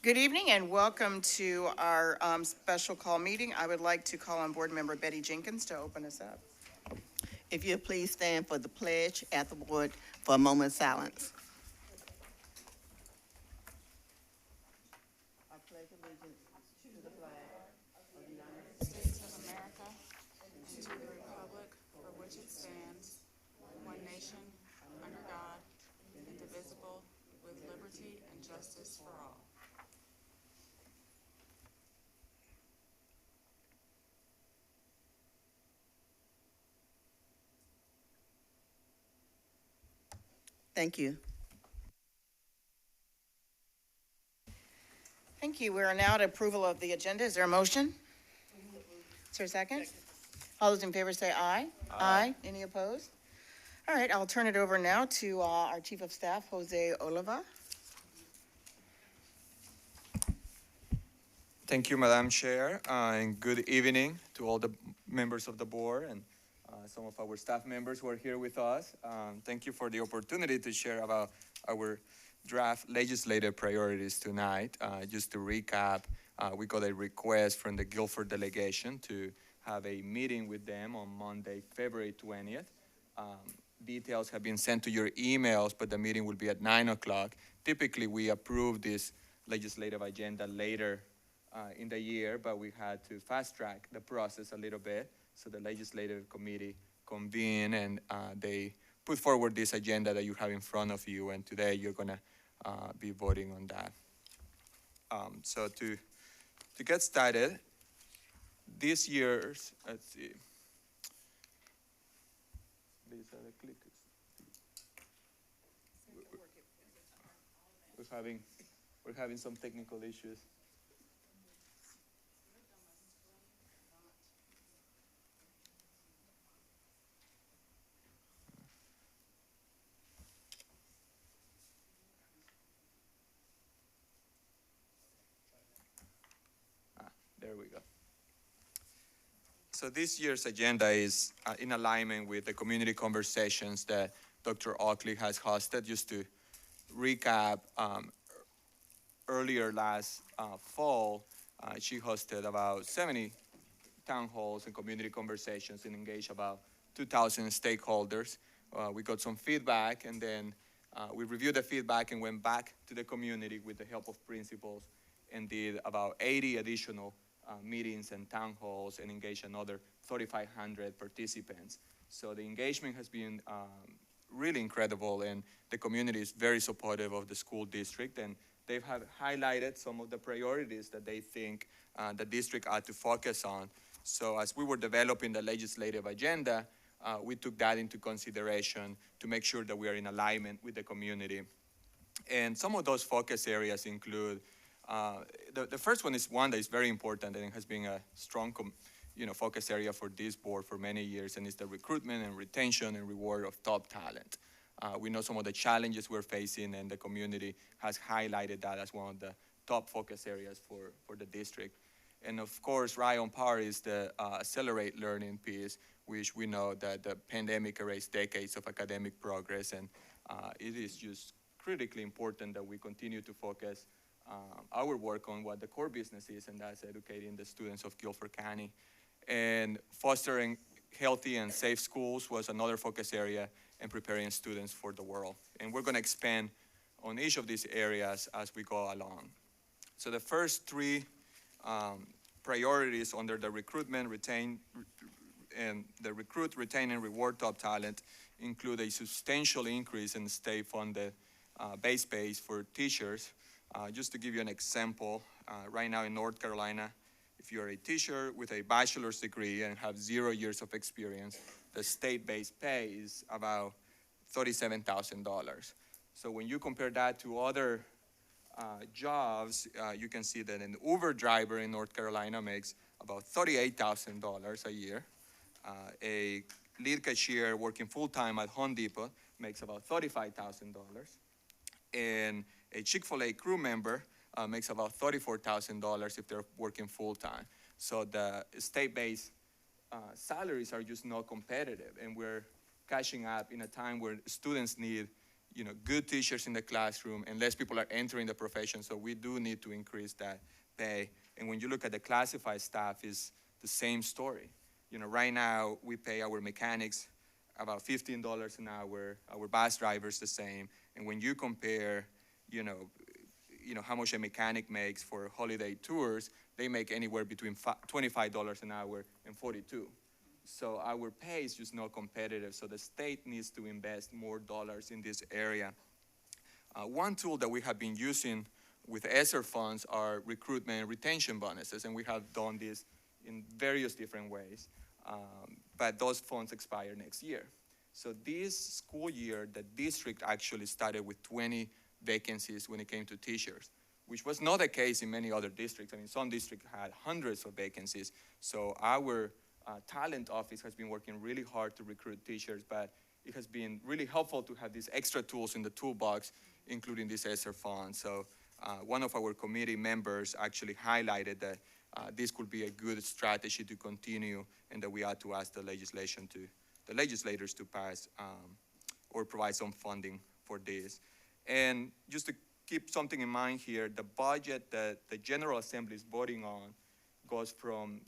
Good evening and welcome to our special call meeting. I would like to call on Board Member Betty Jenkins to open us up. If you'll please stand for the pledge at the board for a moment of silence. I pledge allegiance to the flag of the United States of America, and to the republic for which it stands, one nation, under God, indivisible, with liberty and justice for all. Thank you. Thank you. We are now at approval of the agenda. Is there a motion? Is there a second? All those in favor say aye. Aye. Any opposed? All right, I'll turn it over now to our Chief of Staff, Jose Oliva. Thank you, Madam Chair, and good evening to all the members of the board and some of our staff members who are here with us. Thank you for the opportunity to share about our draft legislative priorities tonight. Just to recap, we got a request from the Guilford delegation to have a meeting with them on Monday, February 20th. Details have been sent to your emails, but the meeting will be at 9 o'clock. Typically, we approve this legislative agenda later in the year, but we had to fast track the process a little bit. So the legislative committee convened and they put forward this agenda that you have in front of you, and today you're gonna be voting on that. So to get started, this year's, let's see, these are the clickers. We're having some technical issues. There we go. So this year's agenda is in alignment with the community conversations that Dr. Oakley has hosted. Just to recap, earlier last fall, she hosted about 70 town halls and community conversations and engaged about 2,000 stakeholders. We got some feedback, and then we reviewed the feedback and went back to the community with the help of principals and did about 80 additional meetings and town halls and engaged another 3,500 participants. So the engagement has been really incredible, and the community is very supportive of the school district, and they have highlighted some of the priorities that they think the district ought to focus on. So as we were developing the legislative agenda, we took that into consideration to make sure that we are in alignment with the community. And some of those focus areas include, the first one is one that is very important and it has been a strong focus area for this board for many years, and it's the recruitment and retention and reward of top talent. We know some of the challenges we're facing, and the community has highlighted that as one of the top focus areas for the district. And of course, right on par is the accelerate learning piece, which we know that the pandemic erased decades of academic progress, and it is just critically important that we continue to focus our work on what the core business is, and that's educating the students of Guilford County. And fostering healthy and safe schools was another focus area, and preparing students for the world. And we're gonna expand on each of these areas as we go along. So the first three priorities under the recruitment, retain, and reward top talent include a substantial increase in state-funded base pay for teachers. Just to give you an example, right now in North Carolina, if you're a teacher with a bachelor's degree and have 0 years of experience, the state-based pay is about $37,000. So when you compare that to other jobs, you can see that an Uber driver in North Carolina makes about $38,000 a year. A lead cashier working full-time at Home Depot makes about $35,000. And a Chick-fil-A crew member makes about $34,000 if they're working full-time. So the state-based salaries are just not competitive, and we're catching up in a time where students need good teachers in the classroom, and less people are entering the profession. So we do need to increase that pay. And when you look at the classified staff, is the same story. Right now we pay our mechanics about $15 an hour, our bus drivers the same. And when you compare, how much a mechanic makes for holiday tours, they make anywhere between $25 an hour and $42. So our pay is just not competitive. So the state needs to invest more dollars in this area. One tool that we have been using with ESSER funds are recruitment and retention bonuses, and we have done this in various different ways. But those funds expire next year. So this school year, the district actually started with 20 vacancies when it came to teachers, which was not the case in many other districts. I mean, some districts had hundreds of vacancies. So our talent office has been working really hard to recruit teachers, but it has been really helpful to have these extra tools in the toolbox, including this ESSER fund. So one of our committee members actually highlighted that this could be a good strategy to continue, and that we ought to ask the legislators to pass or provide some funding for this. And just to keep something in mind here, the budget that the General Assembly is voting on goes from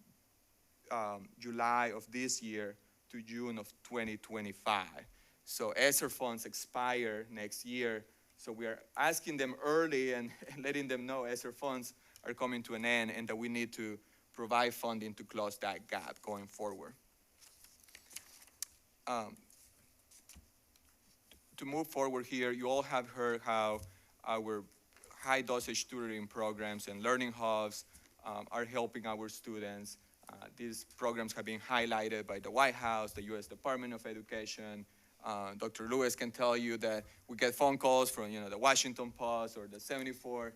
July of this year to June of 2025. So ESSER funds expire next year. So we are asking them early and letting them know ESSER funds are coming to an end, and that we need to provide funding to close that gap going forward. To move forward here, you all have heard how our high dosage tutoring programs and learning hubs are helping our students. These programs have been highlighted by the White House, the U.S. Department of Education. Dr. Lewis can tell you that we get phone calls from the Washington Post or the 74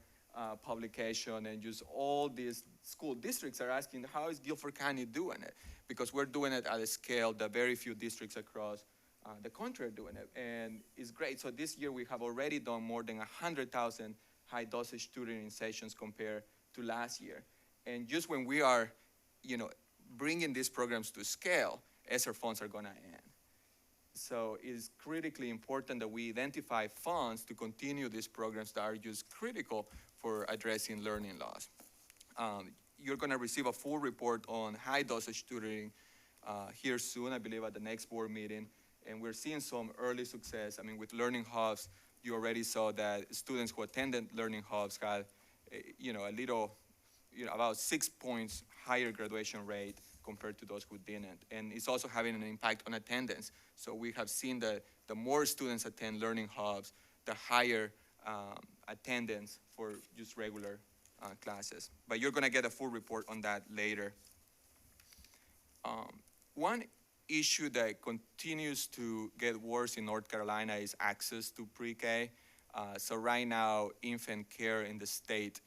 publication, and just all these school districts are asking, how is Guilford County doing it? Because we're doing it at a scale that very few districts across the country are doing it, and it's great. So this year we have already done more than 100,000 high dosage tutoring sessions compared to last year. And just when we are, bringing these programs to scale, ESSER funds are gonna end. So it's critically important that we identify funds to continue these programs that are just critical for addressing learning loss. You're gonna receive a full report on high dosage tutoring here soon, I believe at the next board meeting. And we're seeing some early success. I mean, with learning hubs, you already saw that students who attended learning hubs had, about 6 points higher graduation rate compared to those who didn't. And it's also having an impact on attendance. So we have seen that the more students attend learning hubs, the higher attendance for just regular classes. But you're gonna get a full report on that later. One issue that continues to get worse in North Carolina is access to pre-K. So right now, infant care in the state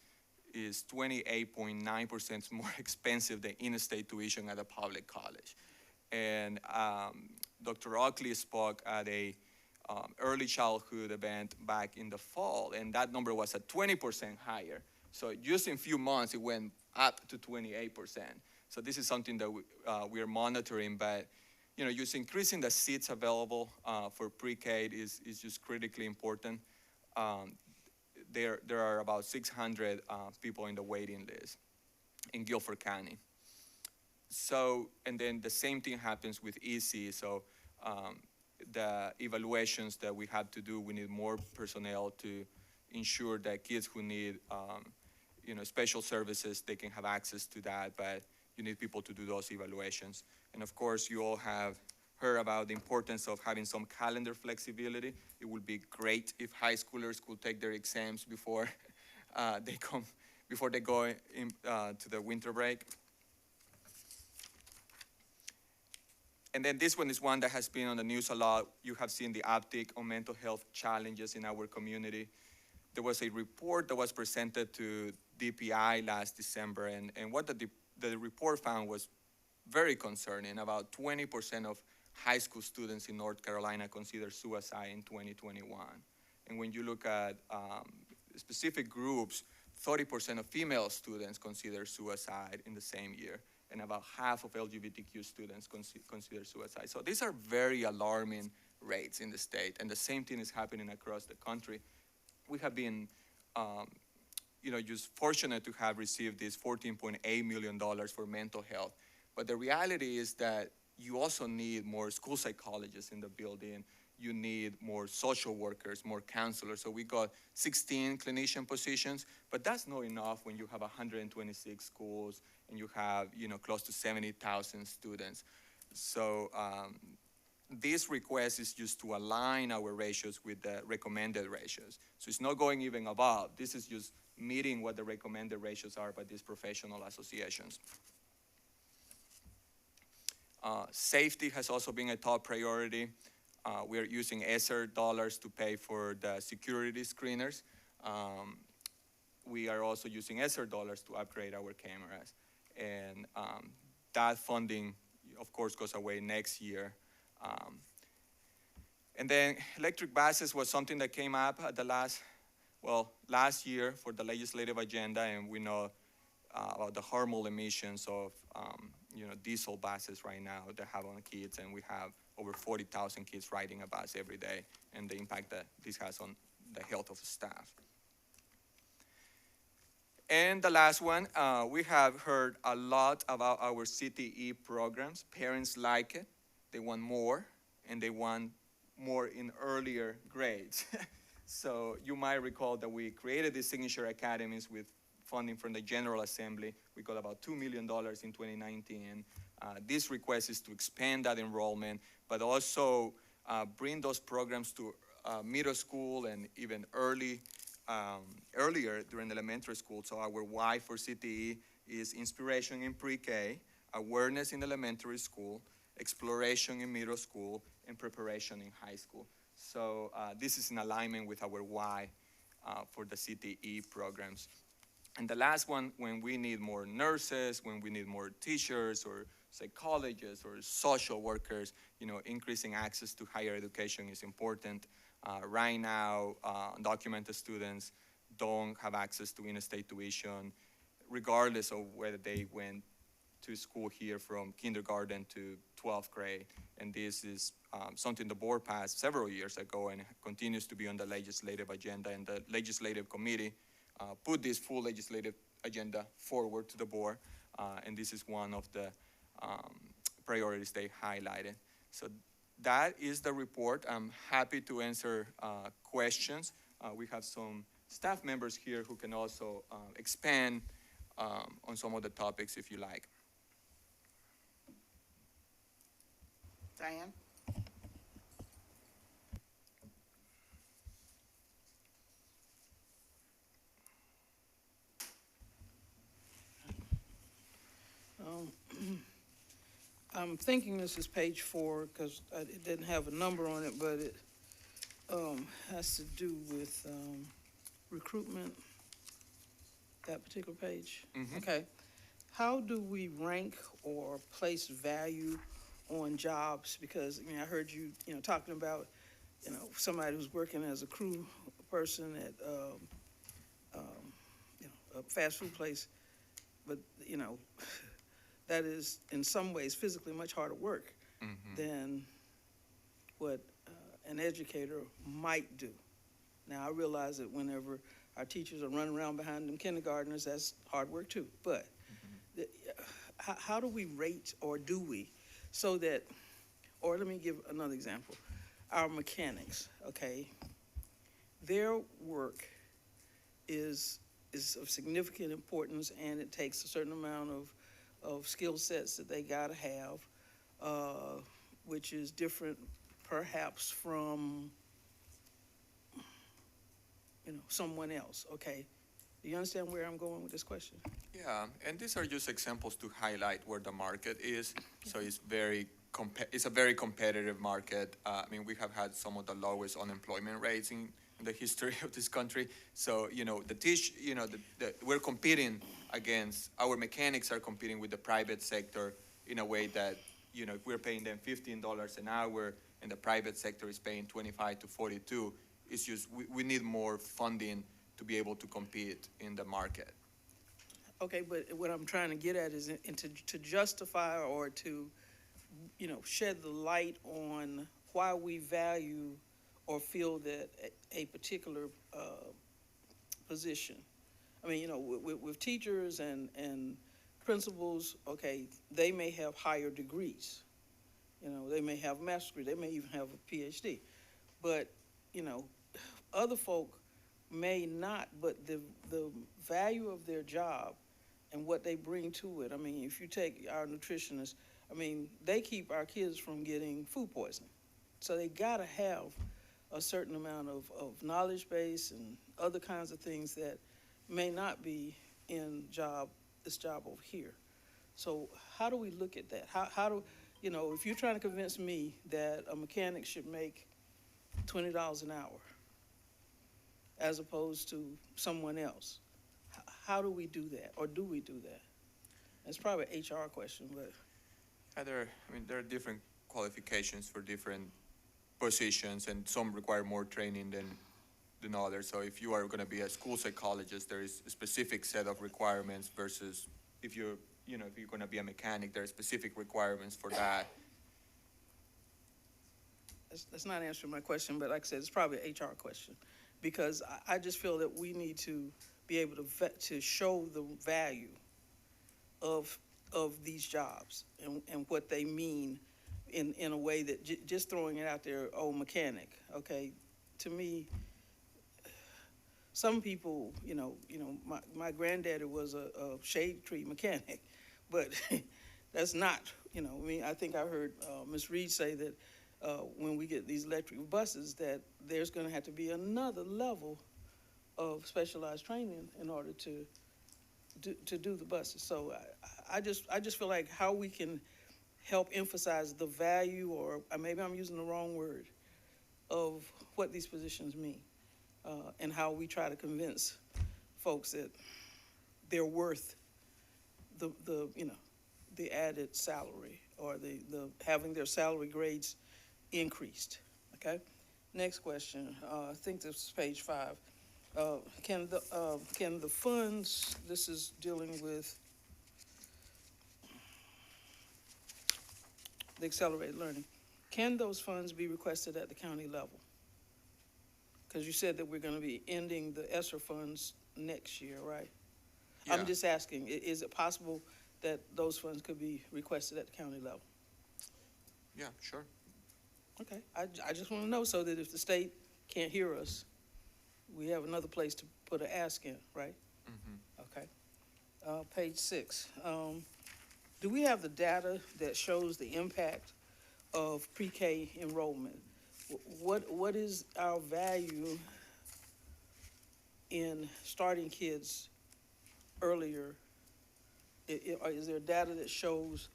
is 28.9% more expensive than in-state tuition at a public college. And Dr. Oakley spoke at a early childhood event back in the fall, and that number was at 20% higher. So just in a few months, it went up to 28%. So this is something that we are monitoring, but just increasing the seats available for pre-K is just critically important. There are about 600 people in the waiting list in Guilford County. So, and then the same thing happens with EC. So the evaluations that we have to do, we need more personnel to ensure that kids who need special services, they can have access to that, but you need people to do those evaluations. And of course, you all have heard about the importance of having some calendar flexibility. It would be great if high schoolers could take their exams before they go in, to the winter break. And then this one is one that has been on the news a lot. You have seen the uptick on mental health challenges in our community. There was a report that was presented to DPI last December, and what the report found was very concerning. About 20% of high school students in North Carolina consider suicide in 2021. And when you look at specific groups, 30% of female students consider suicide in the same year, and about half of LGBTQ students consider suicide. So these are very alarming rates in the state. And the same thing is happening across the country. We have been, just fortunate to have received this $14.8 million for mental health. But the reality is that you also need more school psychologists in the building. You need more social workers, more counselors. So we got 16 clinician positions, but that's not enough when you have 126 schools and you have, close to 70,000 students. So this request is just to align our ratios with the recommended ratios. So it's not going even above. This is just meeting what the recommended ratios are by these professional associations. Safety has also been a top priority. We are using ESSER dollars to pay for the security screeners. We are also using ESSER dollars to upgrade our cameras. And that funding, of course, goes away next year. And then electric buses was something that came up at the last year for the legislative agenda, and we know about the harmful emissions of diesel buses right now that have on kids, and we have over 40,000 kids riding a bus every day, and the impact that this has on the health of staff. And the last one, we have heard a lot about our CTE programs. Parents like it, they want more, and they want more in earlier grades. So you might recall that we created these signature academies with funding from the General Assembly. We got about $2 million in 2019. This request is to expand that enrollment, but also bring those programs to middle school and even earlier during elementary school. So our why for CTE is inspiration in pre-K, awareness in elementary school, exploration in middle school, and preparation in high school. So this is in alignment with our why for the CTE programs. And the last one, when we need more nurses, when we need more teachers or psychologists or social workers, increasing access to higher education is important. Right now, undocumented students don't have access to in-state tuition, regardless of whether they went to school here from kindergarten to 12th grade. And this is something the board passed several years ago and continues to be on the legislative agenda. And the legislative committee put this full legislative agenda forward to the board. And this is one of the priorities they highlighted. So that is the report. I'm happy to answer questions. We have some staff members here who can also expand on some of the topics if you like. Diane? I'm thinking this is page 4 because it didn't have a number on it, but it has to do with recruitment, that particular page. Mhm. Okay. How do we rank or place value on jobs? Because, I heard you, talking about, somebody who's working as a crew person at, a fast food place, but, that is in some ways physically much harder work than what an educator might do. Now, I realize that whenever our teachers are running around behind them kindergartners, that's hard work too. But how do we rate, or do we, so that, or let me give another example. Our mechanics, okay, their work is of significant importance, and it takes a certain amount of skill sets that they gotta have, which is different perhaps from, someone else, okay? Do you understand where I'm going with this question? Yeah, and these are just examples to highlight where the market is. So it's it's a very competitive market. We have had some of the lowest unemployment rates in the history of this country. So, we're competing against, our mechanics are competing with the private sector in a way that, if we're paying them $15 an hour and the private sector is paying 25 to 42, it's just, we need more funding to be able to compete in the market. Okay, but what I'm trying to get at is to justify or to, shed the light on why we value or feel that a particular position. I mean, you know, with teachers and principals, okay, they may have higher degrees. You know, they may have a master's degree, they may even have a PhD. But, you know, other folk may not, but the value of their job and what they bring to it. I mean, if you take our nutritionists, I mean, they keep our kids from getting food poisoning. So they gotta have a certain amount of knowledge base and other kinds of things that may not be in this job over here. So how do we look at that? How do, you know, if you're trying to convince me that a mechanic should make $20 an hour as opposed to someone else, how do we do that, or do we do that? It's probably an HR question, but. There are different qualifications for different positions, and some require more training than others. So if you are going to be a school psychologist, there is a specific set of requirements versus if you're going to be a mechanic, there are specific requirements for that. That's not answering my question, but like I said, it's probably an HR question, because I just feel that we need to be able to show the value of these jobs and what they mean in a way that just throwing it out there, oh, mechanic, okay, to me, some people, my granddaddy was a shade tree mechanic, but that's not, I think I heard Ms. Reed say that when we get these electric buses, that there's going to have to be another level of specialized training in order to do the buses. So I just feel like how we can help emphasize the value, or maybe I'm using the wrong word, of what these positions mean, and how we try to convince folks that they're worth the added salary, or the having their salary grades increased. Okay. Next question. I think this is page 5. Can the funds, this is dealing with the accelerated learning, can those funds be requested at the county level? Because you said that we're going to be ending the ESSER funds next year, right? Yeah. I'm just asking, is it possible that those funds could be requested at the county level? Yeah, sure. Okay, I just want to know, so that if the state can't hear us, we have another place to put an ask in, right? Mm-hmm. Okay. Page 6. Do we have the data that shows the impact of pre-K enrollment? What is our value in starting kids earlier? Is there data that shows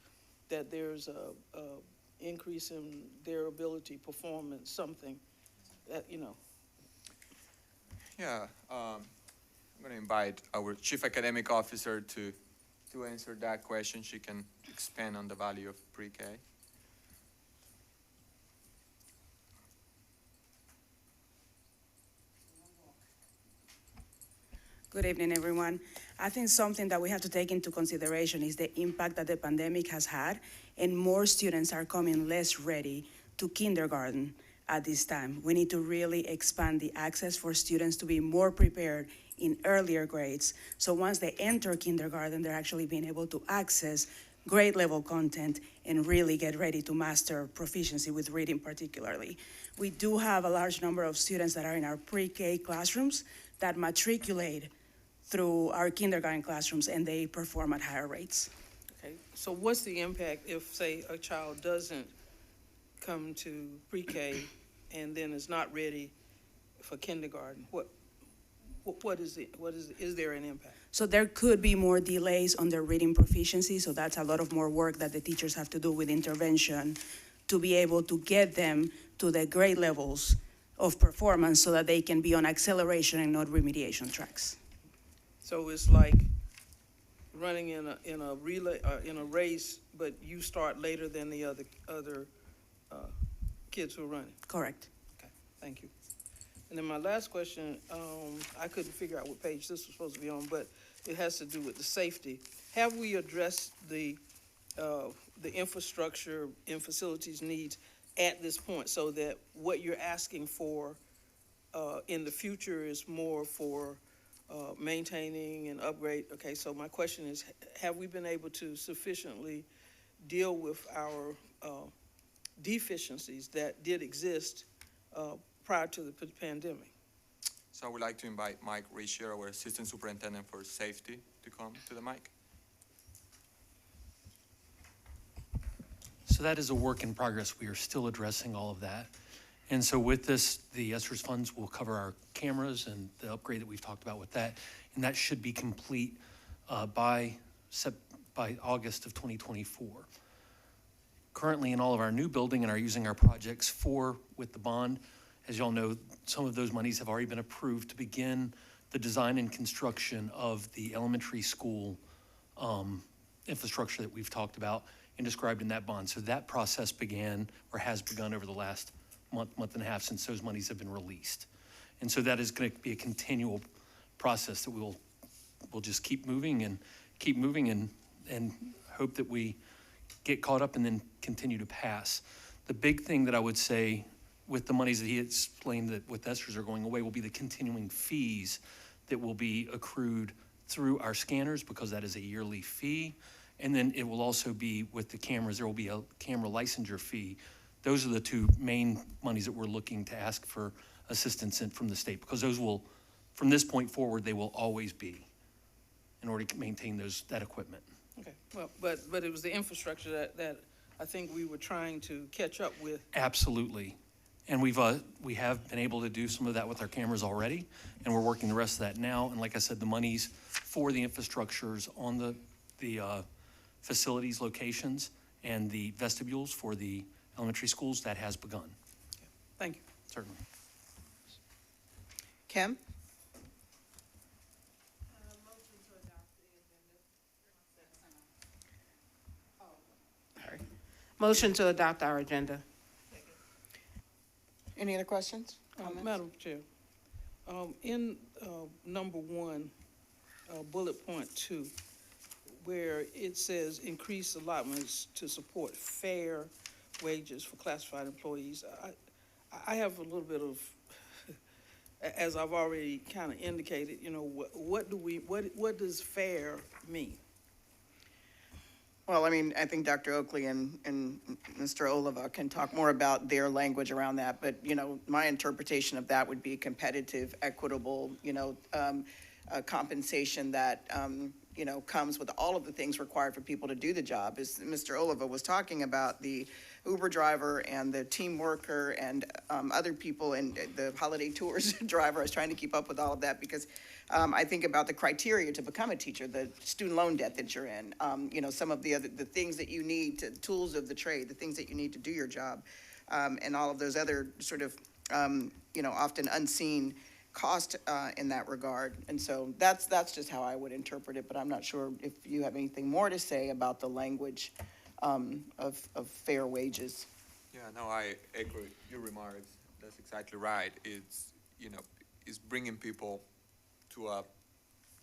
that there's a increase in their ability, performance, something that, Yeah, I'm going to invite our Chief Academic Officer to answer that question. She can expand on the value of pre-K. Good evening, everyone. I think something that we have to take into consideration is the impact that the pandemic has had, and more students are coming less ready to kindergarten at this time. We need to really expand the access for students to be more prepared in earlier grades. So once they enter kindergarten, they're actually being able to access grade level content and really get ready to master proficiency with reading particularly. We do have a large number of students that are in our pre-K classrooms that matriculate through our kindergarten classrooms, and they perform at higher rates. okay. So what's the impact if, say, a child doesn't come to pre-K and then is not ready for kindergarten? What is it? Is there an impact? So there could be more delays on their reading proficiency, so that's a lot of more work that the teachers have to do with intervention to be able to get them to the grade levels of performance so that they can be on acceleration and not remediation tracks. So it's like running in a relay, in a race, but you start later than the other kids who are running. Correct. Okay, thank you. And then my last question, I couldn't figure out what page this was supposed to be on, but it has to do with the safety. Have we addressed the infrastructure and facilities needs at this point, so that what you're asking for in the future is more for maintaining and upgrade. Okay, so my question is, have we been able to sufficiently deal with our deficiencies that did exist prior to the pandemic? So I would like to invite Mike Risher, our Assistant Superintendent for Safety, to come to the mic. So that is a work in progress. We are still addressing all of that. And so with this, the ESSERS funds will cover our cameras and the upgrade that we've talked about with that. And that should be complete by August of 2024. Currently in all of our new building and are using our projects with the bond. As y'all know, some of those monies have already been approved to begin the design and construction of the elementary school infrastructure that we've talked about and described in that bond. So that process began or has begun over the last month and a half since those monies have been released. And so that is going to be a continual process that we'll just keep moving and hope that we get caught up and then continue to pass. The big thing that I would say with the monies that he explained that with ESSERS are going away will be the continuing fees that will be accrued through our scanners, because that is a yearly fee. And then it will also be with the cameras, there will be a camera licensure fee. Those are the two main monies that we're looking to ask for assistance in from the state, because those will, from this point forward, they will always be in order to maintain that equipment. Okay, well, but it was the infrastructure that I think we were trying to catch up with. Absolutely. And we have been able to do some of that with our cameras already, and we're working the rest of that now. And like I said, the monies for the infrastructures on the facilities locations and the vestibules for the elementary schools, that has begun. Thank you. Certainly. Kim? Motion to adopt our agenda. Any other questions? Comments? Madam Chair, in number 1, bullet point 2, where it says increase allotments to support fair wages for classified employees, I have a little bit of, as I've already kind of indicated, you know, what does fair mean? Well, I mean, I think Dr. Oakley and Mr. Oliva can talk more about their language around that, but, you know, my interpretation of that would be competitive, equitable, compensation that, comes with all of the things required for people to do the job. As Mr. Oliva was talking about, the Uber driver and the team worker and other people and the holiday tours driver. I was trying to keep up with all of that because I think about the criteria to become a teacher, the student loan debt that you're in, some of the things that you need, tools of the trade, the things that you need to do your job, and all of those other sort of, often unseen cost in that regard. And so that's just how I would interpret it, but I'm not sure if you have anything more to say about the language of fair wages. Yeah, no, I echo your remarks. That's exactly right. It's bringing people to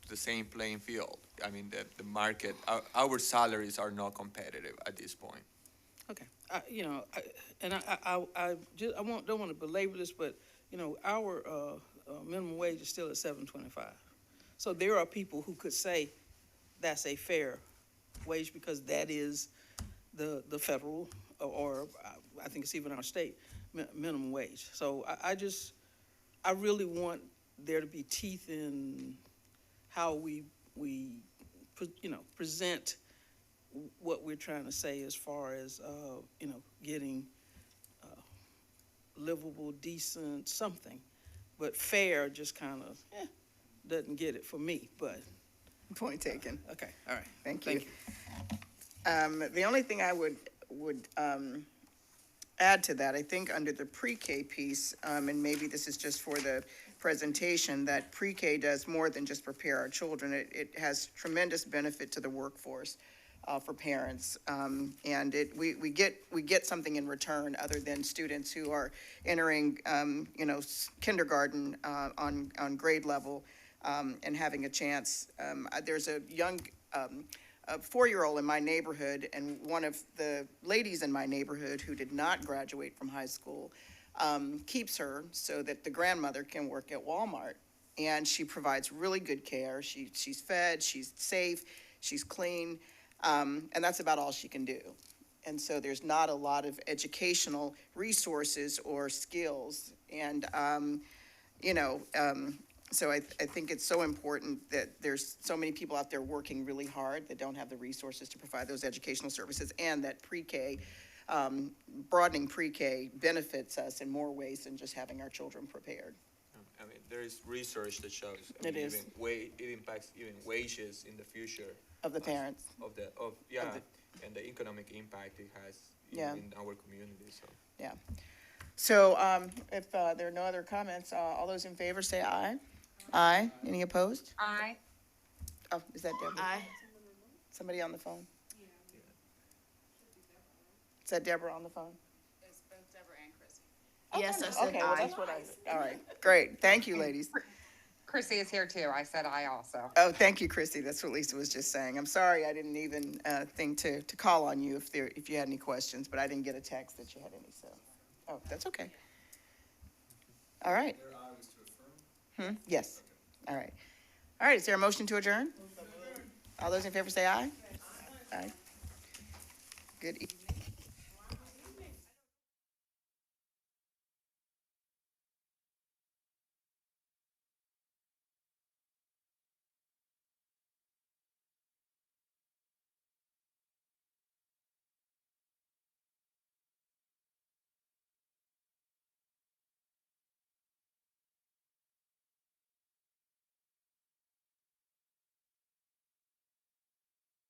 the same playing field. I mean, the market, our salaries are not competitive at this point. Okay, I don't want to belabor this, but our minimum wage is still at $7.25. So there are people who could say that's a fair wage because that is the federal, or I think it's even our state minimum wage. So I really want there to be teeth in how we present what we're trying to say as far as getting livable, decent something, but fair just kind of doesn't get it for me. But Point taken. okay, all right, Thank you. The only thing I would add to that, I think under the pre-K piece, and maybe this is just for the presentation, that pre-K does more than just prepare our children. It has tremendous benefit to the workforce for parents, and we get something in return other than students who are entering kindergarten on grade level and having a chance. There's a young a 4-year-old in my neighborhood, and one of the ladies in my neighborhood who did not graduate from high school keeps her so that the grandmother can work at Walmart. And she provides really good care. She's fed, she's safe, she's clean, and that's about all she can do. And so there's not a lot of educational resources or skills. And, so I think it's so important that there's so many people out there working really hard that don't have the resources to provide those educational services, and that pre-K, broadening pre-K benefits us in more ways than just having our children prepared. I mean, there is research that shows. It is. It impacts even wages in the future. Of the parents. And the economic impact it has Yeah. in our community, so. Yeah. So if there are no other comments, all those in favor say aye. Aye. Any opposed? Aye. Oh, is that Deborah? Aye. Somebody on the phone? Is that Deborah on the phone? It's both Deborah and Chrissy. Yes, I said Okay, well, aye. that's what all right, great. Thank you, ladies. Chrissy is here too. I said aye also. Oh, thank you, Chrissy. That's what Lisa was just saying. I'm sorry I didn't even think to call on you if you had any questions, but I didn't get a text that you had any, so. Oh, that's okay. All right. Yes. All right. All right, is there a motion to adjourn? All those in favor say aye. Aye. Good evening.